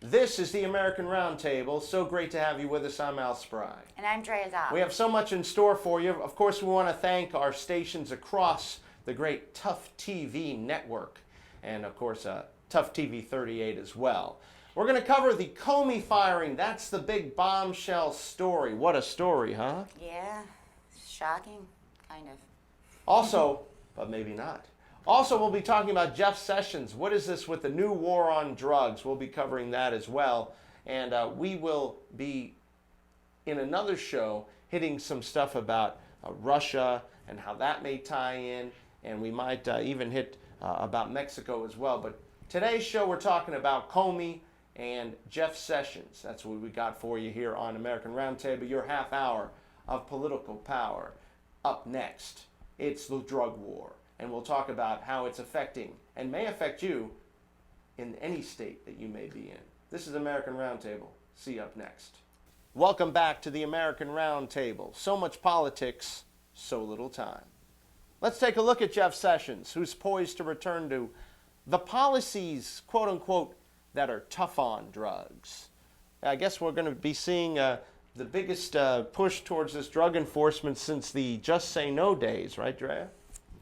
This is the American Roundtable. So great to have you with us. I'm Al Spry. And I'm Drea Dobb. We have so much in store for you. Of course, we want to thank our stations across the great Tough TV network. And of course, Tough TV 38 as well. We're going to cover the Comey firing. That's the big bombshell story. What a story, huh? Yeah, shocking, kind of. Also, but maybe not. Also, we'll be talking about Jeff Sessions. What is this with the new war on drugs? We'll be covering that as well. And we will be, in another show, hitting some stuff about Russia and how that may tie in. And we might even hit about Mexico as well. But today's show, we're talking about Comey and Jeff Sessions. That's what we got for you here on American Roundtable, your half hour of political power. Up next, it's the drug war. And we'll talk about how it's affecting and may affect you in any state that you may be in. This is American Roundtable. See you up next. Welcome back to the American Roundtable. So much politics, so little time. Let's take a look at Jeff Sessions, who's poised to return to the policies, quote unquote, that are tough on drugs. I guess we're going to be seeing the biggest push towards this drug enforcement since the Just Say No days, right, Drea?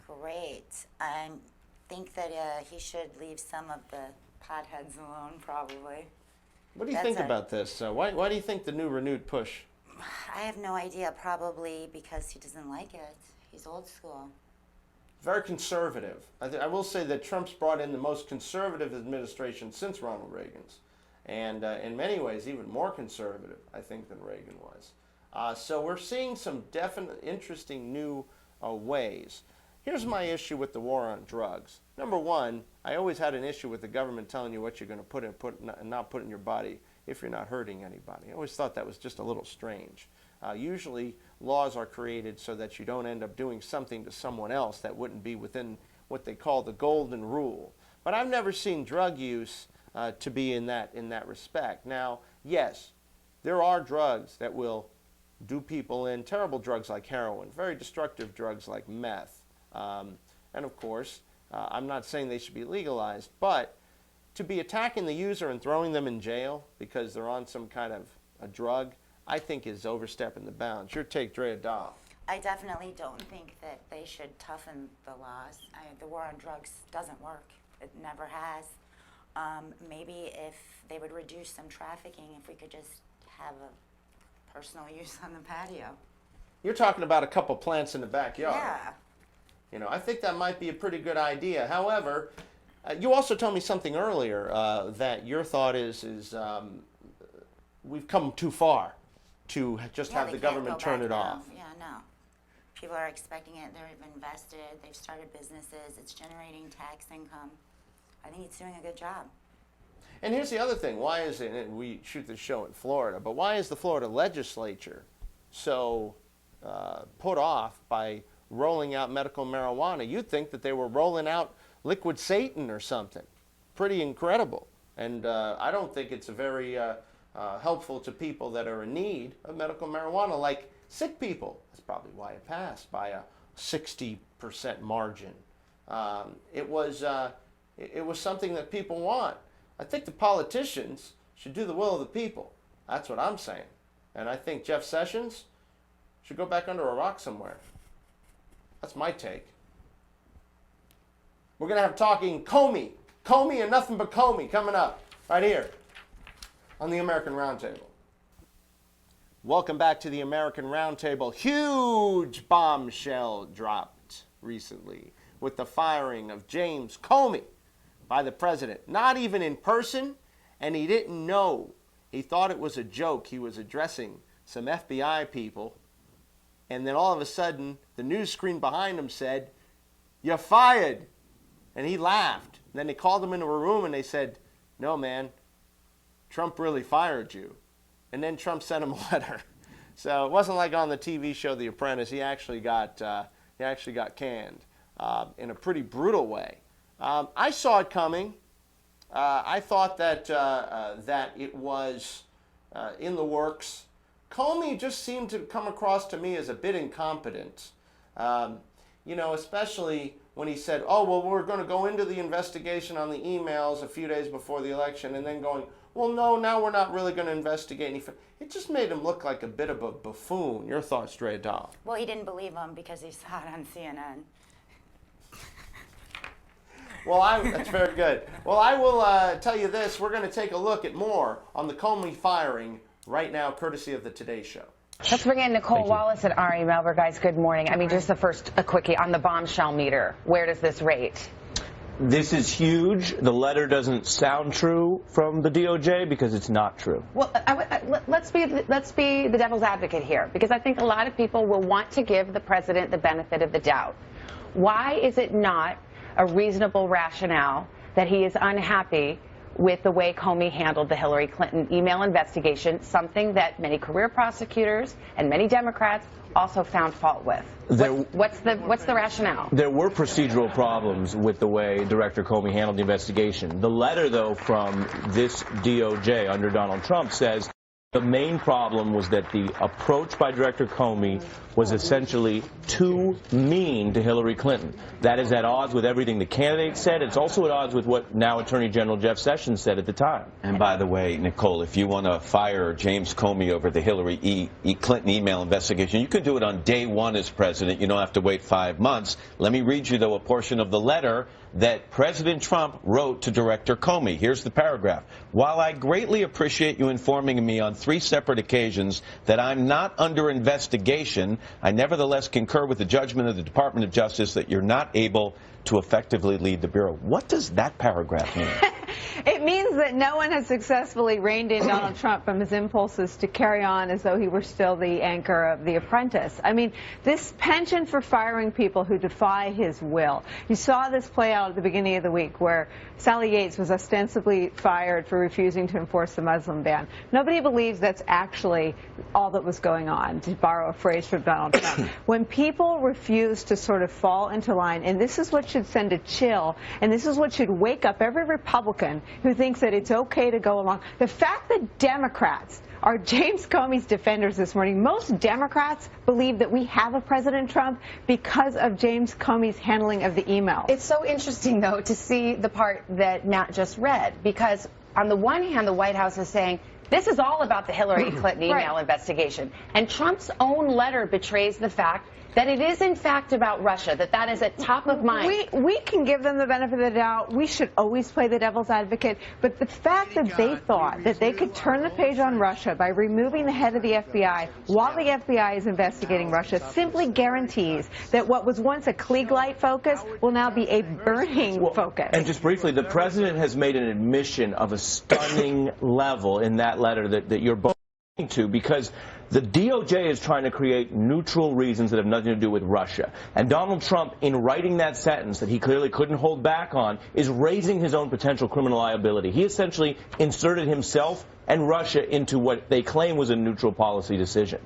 Great. I think that he should leave some of the potheads alone, probably. What do you think about this? Why do you think the renewed push? I have no idea. Probably because he doesn't like it. He's old school. Very conservative. I will say that Trump's brought in the most conservative administration since Ronald Reagan's. And in many ways, even more conservative, I think, than Reagan was. So we're seeing some definite, interesting new ways. Here's my issue with the war on drugs. Number one, I always had an issue with the government telling you what you're going to put and not put in your body if you're not hurting anybody. I always thought that was just a little strange. Usually, laws are created so that you don't end up doing something to someone else that wouldn't be within what they call the golden rule. But I've never seen drug use to be in that respect. Now, yes, there are drugs that will do people in, terrible drugs like heroin, very destructive drugs like meth. And of course, I'm not saying they should be legalized, but to be attacking the user and throwing them in jail because they're on some kind of a drug, I think is overstepping the bounds. Your take, Drea Dobb. I definitely don't think that they should toughen the laws. The war on drugs doesn't work. It never has. Maybe if they would reduce some trafficking, if we could just have a personal use on the patio. You're talking about a couple plants in the backyard. Yeah. You know, I think that might be a pretty good idea. However, you also told me something earlier that your thought is we've come too far to just have the government turn it off. Yeah, no. People are expecting it. They've invested. They've started businesses. It's generating tax income. I think it's doing a good job. And here's the other thing. Why is it, and we shoot this show in Florida, but why is the Florida legislature so put off by rolling out medical marijuana? You'd think that they were rolling out liquid Satan or something. Pretty incredible. And I don't think it's a very helpful to people that are in need of medical marijuana, like sick people. That's probably why it passed by a 60% margin. It was something that people want. I think the politicians should do the will of the people. That's what I'm saying. And I think Jeff Sessions should go back under a rock somewhere. That's my take. We're going to have talking Comey. Comey and nothing but Comey coming up right here on the American Roundtable. Welcome back to the American Roundtable. Huge bombshell dropped recently with the firing of James Comey by the president. Not even in person, and he didn't know. He thought it was a joke. He was addressing some FBI people. And then all of a sudden, the news screen behind him said, "You're fired." And he laughed. And then they called him into a room and they said, "No, man, Trump really fired you." And then Trump sent him a letter. So it wasn't like on the TV show The Apprentice. He actually got canned in a pretty brutal way. I saw it coming. I thought that it was in the works. Comey just seemed to come across to me as a bit incompetent. you know, especially when he said, oh, well, we're going to go into the investigation on the emails a few days before the election, and then going, well, no, now we're not really going to investigate any. It just made him look like a bit of a buffoon. Your thoughts, Dre Dahl? Well, he didn't believe him because he saw it on CNN. Well, that's very good. Well, I will tell you this. We're going to take a look at more on the Comey firing right now, courtesy of the Today Show. Let's bring in Nicole Wallace at RE Melber. Guys, good morning. I mean, just a quickie on the bombshell meter. Where does this rate? This is huge. The letter doesn't sound true from the DOJ because it's not true. Well, let's be the devil's advocate here, because I think a lot of people will want to give the president the benefit of the doubt. Why is it not a reasonable rationale that he is unhappy with the way Comey handled the Hillary Clinton email investigation, something that many career prosecutors and many Democrats also found fault with? What's the rationale? There were procedural problems with the way Director Comey handled the investigation. The letter, though, from this DOJ under Donald Trump says the main problem was that the approach by Director Comey was essentially too mean to Hillary Clinton. That is at odds with everything the candidate said. It's also at odds with what now Attorney General Jeff Sessions said at the time. And by the way, Nicole, if you want to fire James Comey over the Hillary Clinton email investigation, you can do it on day one as president. You don't have to wait 5 months. Let me read you, though, a portion of the letter that President Trump wrote to Director Comey. Here's the paragraph. While I greatly appreciate you informing me on 3 separate occasions that I'm not under investigation, I nevertheless concur with the judgment of the Department of Justice that you're not able to effectively lead the Bureau. What does that paragraph mean? It means that no one has successfully reined in Donald Trump from his impulses to carry on as though he were still the anchor of The Apprentice. I mean, this penchant for firing people who defy his will. You saw this play out at the beginning of the week where Sally Yates was ostensibly fired for refusing to enforce the Muslim ban. Nobody believes that's actually all that was going on, to borrow a phrase from Donald Trump. When people refuse to sort of fall into line, and this is what should send a chill, and this is what should wake up every Republican who thinks that it's okay to go along. The fact that Democrats are James Comey's defenders this morning, most Democrats believe that we have a President Trump because of James Comey's handling of the email. It's so interesting, though, to see the part that Matt just read, because on the one hand, the White House is saying, this is all about the Hillary Clinton email investigation. And Trump's own letter betrays the fact that it is, in fact, about Russia, that is at top of mind. We can give them the benefit of the doubt. We should always play the devil's advocate. But the fact that they thought that they could turn the page on Russia by removing the head of the FBI while the FBI is investigating Russia simply guarantees that what was once a Klieg-light focus will now be a burning focus. And just briefly, the president has made an admission of a stunning level in that letter that you're both to, because the DOJ is trying to create neutral reasons that have nothing to do with Russia. And Donald Trump, in writing that sentence that he clearly couldn't hold back on, is raising his own potential criminal liability. He essentially inserted himself and Russia into what they claim was a neutral policy decision.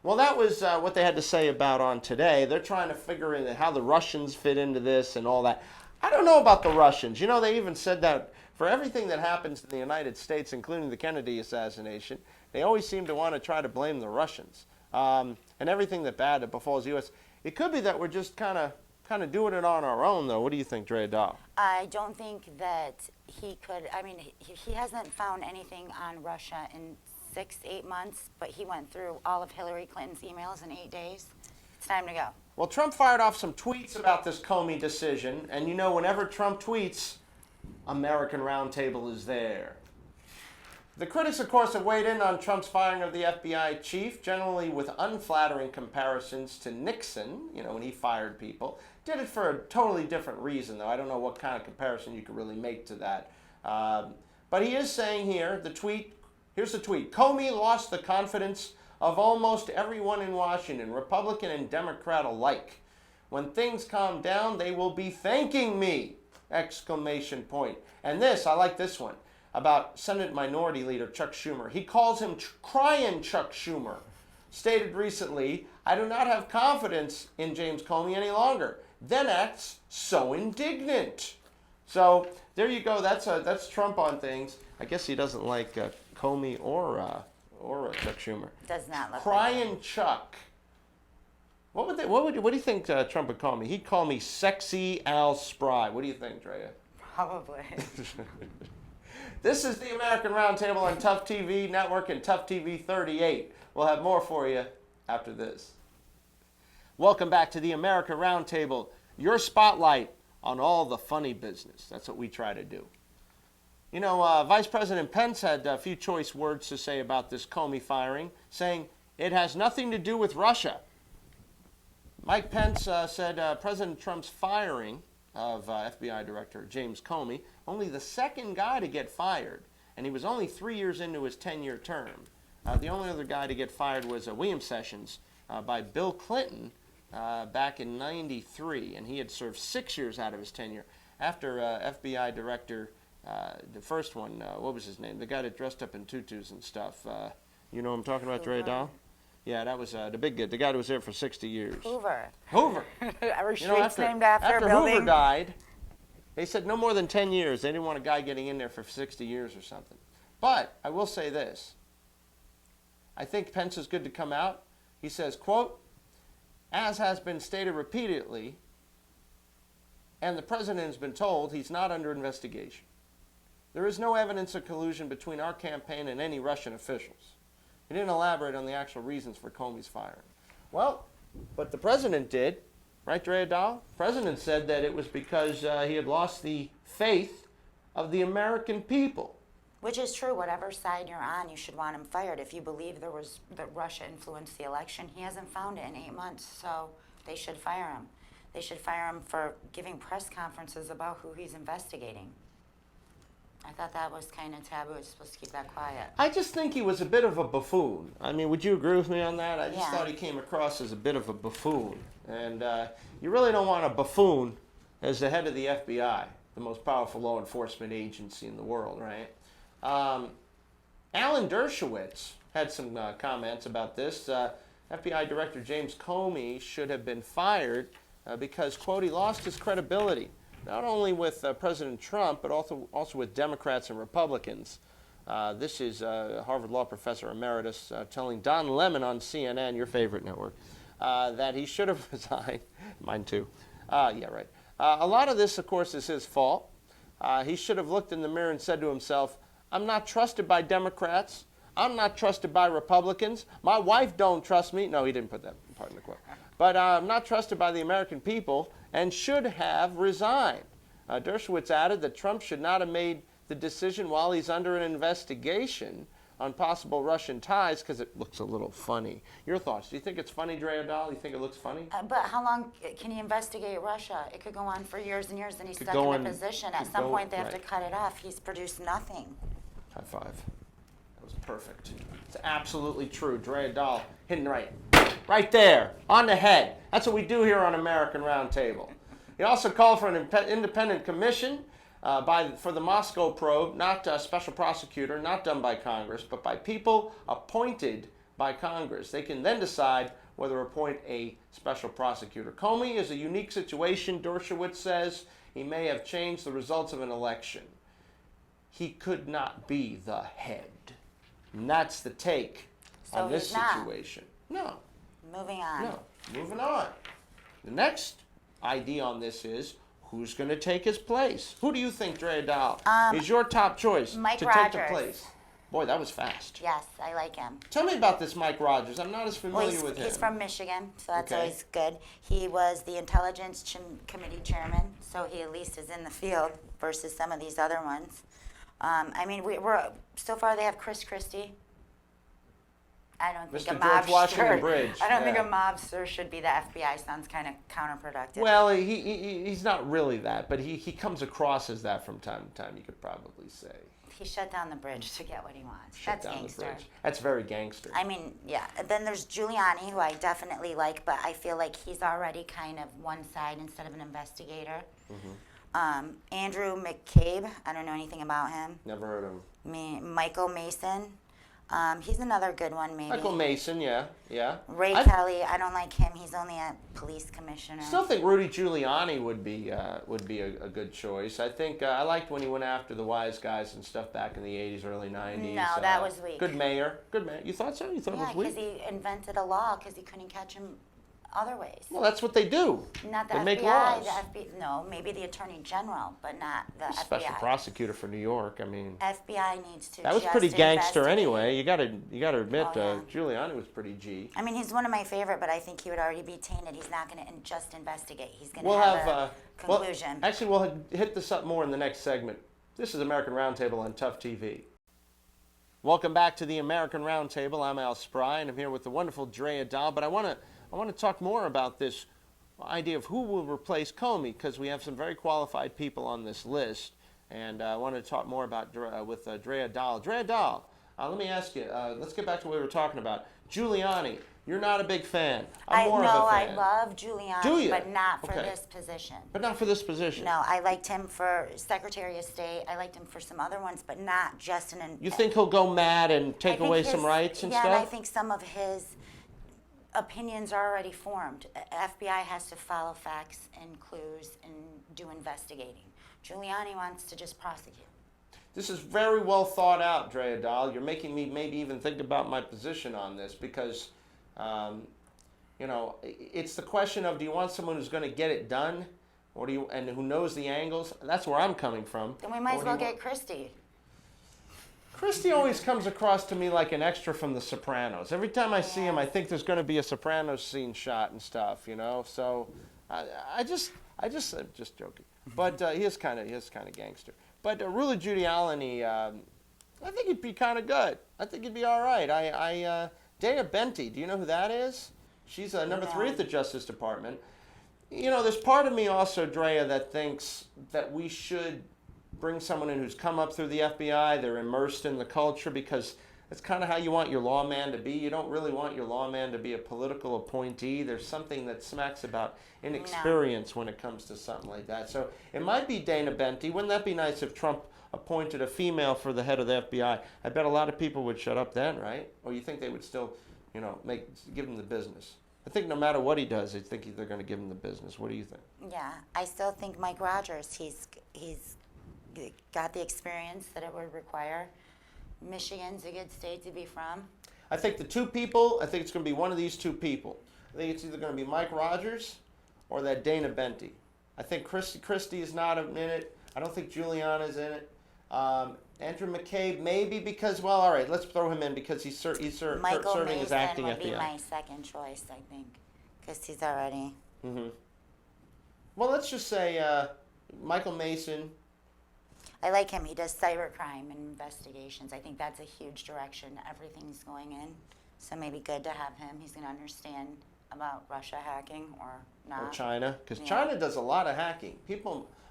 Well, that was what they had to say about on Today. They're trying to figure in how the Russians fit into this and all that. I don't know about the Russians. You know, they even said that for everything that happens in the United States, including the Kennedy assassination, they always seem to want to try to blame the Russians. And everything that bad that befalls the U.S. It could be that we're just kind of doing it on our own, though. What do you think, Dre Dahl? I don't think that he could. I mean, he hasn't found anything on Russia in 6-8 months, but he went through all of Hillary Clinton's emails in 8 days. It's time to go. Well, Trump fired off some tweets about this Comey decision, and you know, whenever Trump tweets, American Roundtable is there. The critics, of course, have weighed in on Trump's firing of the FBI chief, generally with unflattering comparisons to Nixon, you know, when he fired people. Did it for a totally different reason, though. I don't know what kind of comparison you could really make to that. But he is saying here, the tweet, here's the tweet. Comey lost the confidence of almost everyone in Washington, Republican and Democrat alike. When things calm down, they will be thanking me! Exclamation point. And this, I like this one, about Senate Minority Leader Chuck Schumer. He calls him crying Chuck Schumer. Stated recently, I do not have confidence in James Comey any longer. Then acts so indignant. So there you go. That's Trump on things. I guess he doesn't like Comey or Chuck Schumer. Does not look Crying like Chuck. What do you think Trump would call me? He'd call me Sexy Al Spry. What do you think, Drea? Probably. This is the American Roundtable on Tough TV Network and Tough TV 38. We'll have more for you after this. Welcome back to the America Roundtable, your spotlight on all the funny business. That's what we try to do. You know, Vice President Pence had a few choice words to say about this Comey firing, saying it has nothing to do with Russia. Mike Pence said President Trump's firing of FBI Director James Comey, only the second guy to get fired, and he was only 3 years into his 10-year term. The only other guy to get fired was William Sessions by Bill Clinton back in '93, and he had served 6 years out of his tenure. After FBI Director, the first one, what was his name? The guy that dressed up in tutus and stuff. You know what I'm talking about, Dre Dahl? Yeah, that was the big guy. The guy that was there for 60 years. Hoover. Hoover. Our You know, street's named after a Hoover building. died, they said no more than 10 years. They didn't want a guy getting in there for 60 years or something. But I will say this. I think Pence is good to come out. He says, quote, as has been stated repeatedly, and the president has been told he's not under investigation. There is no evidence of collusion between our campaign and any Russian officials. He didn't elaborate on the actual reasons for Comey's firing. Well, but the president did, right, Drea Dahl? The president said that it was because he had lost the faith of the American people. Which is true. Whatever side you're on, you should want him fired. If you believe that Russia influenced the election, he hasn't found it in 8 months, so they should fire him. They should fire him for giving press conferences about who he's investigating. I thought that was kind of taboo. It's supposed to keep that quiet. I just think he was a bit of a buffoon. I mean, would you agree with me on that? I just Yeah. thought he came across as a bit of a buffoon. And you really don't want a buffoon as the head of the FBI, the most powerful law enforcement agency in the world, right? Alan Dershowitz had some comments about this. FBI Director James Comey should have been fired because, quote, he lost his credibility, not only with President Trump, but also with Democrats and Republicans. This is Harvard Law Professor Emeritus telling Don Lemon on CNN, your favorite network, that he should have resigned. Mine too. Yeah, right. A lot of this, of course, is his fault. He should have looked in the mirror and said to himself, I'm not trusted by Democrats. I'm not trusted by Republicans. My wife don't trust me. No, he didn't put that part in the quote. But I'm not trusted by the American people and should have resigned. Dershowitz added that Trump should not have made the decision while he's under an investigation on possible Russian ties because it looks a little funny. Your thoughts? Do you think it's funny, Drea Dahl? You think it looks funny? But how long can he investigate Russia? It could go on for years and years, and he's Could stuck go in a on- position. At could some go- point, they have to right. cut it off. He's produced nothing. High five. That was perfect. It's absolutely true. Drea Dahl hitting right there, on the head. That's what we do here on American Roundtable. He also called for an independent commission for the Moscow probe, not a special prosecutor, not done by Congress, but by people appointed by Congress. They can then decide whether to appoint a special prosecutor. Comey is a unique situation, Dershowitz says. He may have changed the results of an election. He could not be the head. And that's the take So on this he's not. situation. No, Moving on. no. Moving on. The next idea on this is who's going to take his place. Who do you think, Drea Dahl, is your top choice Mike to take the Rogers. place? Boy, that was fast. Yes, I like him. Tell me about this Mike Rogers. I'm not as familiar with him. He's from Michigan, so that's Okay. always good. He was the Intelligence Committee chairman, so he at least is in the field versus some of these other ones. I mean, we're so far they have Chris Christie. I don't think Mr. a George Washington mobster. Bridge, I don't think a yeah. mobster should be the FBI. Sounds kind of counterproductive. Well, he's not really that, but he comes across as that from time to time, you could probably say. He shut down the bridge to get what he wants. Shut That's down gangster. the bridge. That's very gangster. I mean, yeah. Then there's Giuliani, who I definitely like, but I feel like he's already kind of one side instead of an investigator. Andrew McCabe, I don't know anything about him. Never heard of him. Michael Mason, he's another good one, maybe. Michael Mason, yeah. Ray I Kelly, I don't like him. He's only a police commissioner. still think Rudy Giuliani would be a good choice. I think I liked when he went after the wise guys and stuff back in the 80s, early 90s. No, that was weak. Good mayor. You thought so? You thought Yeah, it was because weak? he invented a law because he couldn't catch him other ways. Well, that's what they do. Not the They FBI. make laws. No, maybe the Attorney General, but not the Special FBI. prosecutor for New York. I mean, FBI needs to. that was just pretty gangster investigate. anyway. You got to admit, Oh, yeah. Giuliani was pretty G. I mean, he's one of my favorite, but I think he would already be tainted. He's not going to just investigate. He's going to We'll have, have a conclusion. Well, actually, we'll hit this up more in the next segment. This is American Roundtable on Tough TV. Welcome back to the American Roundtable. I'm Al Spry, and I'm here with the wonderful Drea Dahl. But I want to talk more about this idea of who will replace Comey, because we have some very qualified people on this list, and I want to talk more about with Drea Dahl. Drea Dahl, let me ask you. Let's get back to what we were talking about. Giuliani, you're not a big fan. I'm more of a fan. I love Giuliani, Do you? but not for Okay. this position. But not for this position. No, I liked him for Secretary of State. I liked him for some other ones, but not just an. You think he'll go mad and take away some rights and yeah, stuff? and I think some of his opinions are already formed. FBI has to follow facts and clues and do investigating. Giuliani wants to just prosecute. This is very well thought out, Drea Dahl. You're making me maybe even think about my position on this because, you know, it's the question of, do you want someone who's going to get it done, or do you, and who knows the angles? That's where I'm coming from. Then we might Or as do well you get want- Christie. Christie always comes across to me like an extra from The Sopranos. Every time I see him, I think there's going to be a Sopranos scene shot and stuff, you know. So, I'm just joking. But he is kind of gangster. But Rudy Giuliani, I think he'd be kind of good. I think he'd be all right. Dana Benti, do you know who that is? She's number 3 at the Justice Department. You know, there's part of me also, Drea, that thinks that we should bring someone in who's come up through the FBI. They're immersed in the culture, because that's kind of how you want your lawman to be. You don't really want your lawman to be a political appointee. There's something that smacks about inexperience when it comes to something like that. So it might be Dana Benti. Wouldn't that be nice if Trump appointed a female for the head of the FBI? I bet a lot of people would shut up then, right? Or you think they would still, you know, give him the business? I think no matter what he does, I think they're going to give him the business. What do you think? Yeah, I still think Mike Rogers, he's got the experience that it would require. Michigan's a good state to be from. I think the two people, I think it's going to be one of these two people. I think it's either going to be Mike Rogers or that Dana Benti. I think Christie is not in it. I don't think Giuliani's in it. Andrew McCabe, maybe because, well, all right, let's throw him in because he's Michael serving as Mason acting would be FBI. my second choice, I think, because he's already. Well, let's just say Michael Mason. I like him. He does cybercrime and investigations. I think that's a huge direction everything's going in. So maybe good to have him. He's going to understand about Russia hacking or not. Or China, because Yeah. China does a lot of hacking. I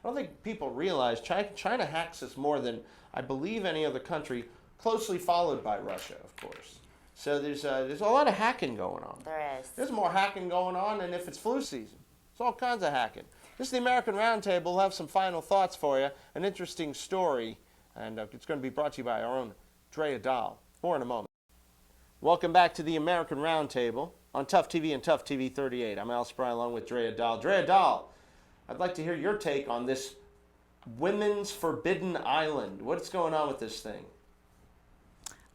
don't think people realize China hacks us more than I believe any other country, closely followed by Russia, of course. So there's a lot of hacking going on. There is. There's more hacking going on than if it's flu season. There's all kinds of hacking. This is the American Roundtable. We'll have some final thoughts for you, an interesting story, and it's going to be brought to you by our own Drea Dahl. More in a moment. Welcome back to the American Roundtable on Tough TV and Tough TV 38. I'm Al Spry along with Drea Dahl. Drea Dahl, I'd like to hear your take on this Women's Forbidden Island. What's going on with this thing?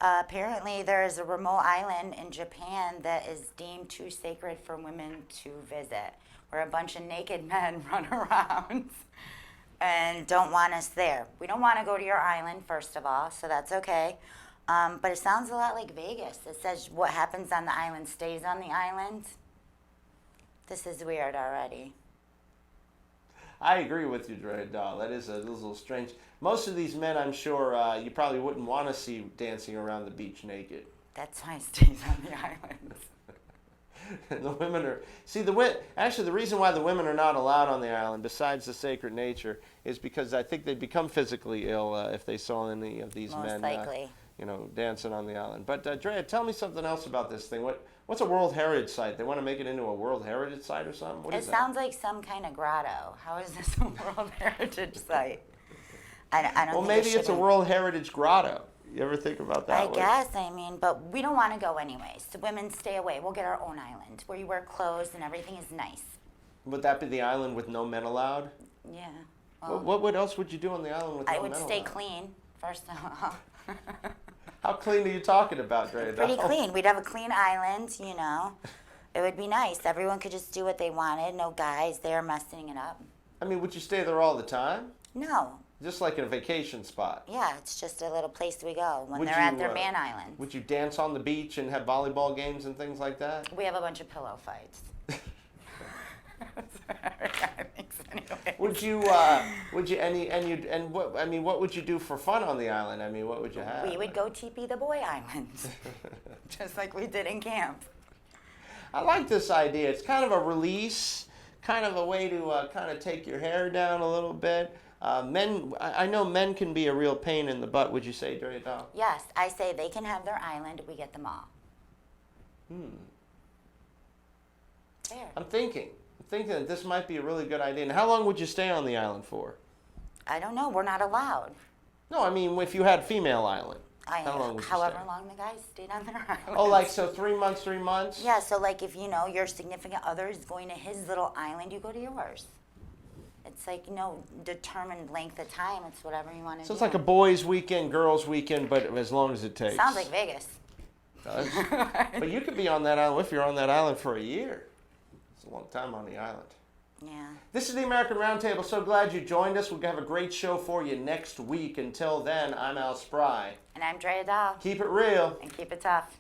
Apparently, there is a remote island in Japan that is deemed too sacred for women to visit, where a bunch of naked men run around and don't want us there. We don't want to go to your island, first of all, so that's okay. But it sounds a lot like Vegas. It says what happens on the island stays on the island. This is weird already. I agree with you, Drea Dahl. That is a little strange. Most of these men, I'm sure, you probably wouldn't want to see dancing around the beach naked. That's why it stays on the island. The women are actually the reason why the women are not allowed on the island, besides the sacred nature, is because I think they'd become physically ill if they saw any of these Most men, likely. dancing on the island. But Drea, tell me something else about this thing. What's a World Heritage Site? They want to make it into a World Heritage Site or something? What It is that? sounds like some kind of grotto. How is this a World Heritage Site? I don't Well, think maybe it it's a should be. World Heritage Grotto. You ever think about that? I guess, but we don't want to go anyways. The women stay away. We'll get our own island where you wear clothes and everything is nice. Would that be the island with no men allowed? Yeah. Well, What else would you do on the island with no I men would allowed? stay clean, first of all. How clean are you talking about, Drea? Pretty clean. We'd have a clean island, It would be nice. Everyone could just do what they wanted. No guys there messing it up. I mean, would you stay there all the time? No. Just like a vacation spot? Yeah, it's just a little place we go when Would they're at you, their man island. Would you dance on the beach and have volleyball games and things like that? We have a bunch of pillow fights. Would you what I mean, what would you do for fun on the island? I mean, what would you have? We would go teepee the boy island, just like we did in camp. I like this idea. It's kind of a release, kind of a way to kind of take your hair down a little bit. I know men can be a real pain in the butt. Would you say, Doll? Yes, I say they can have their island. We get them all. There. I'm thinking that this might be a really good idea. And how long would you stay on the island for? I don't know. We're not allowed. No, I mean, if you had female island, how long would you However stay? long the guys stayed on their island. Oh, like so 3 months, 3 months? Yeah, so like if you know your significant other is going to his little island, you go to yours. It's like determined length of time. It's whatever you want to do. So it's like a boys' weekend, girls' weekend, but as long as it takes. Sounds like Vegas. Does. But you could be on that island if you're on that island for a year. It's a long time on the island. Yeah. This is the American Roundtable. So glad you joined us. We'll have a great show for you next week. Until then, I'm Al Spry. And I'm Drea Dahl. Keep it real. And keep it tough.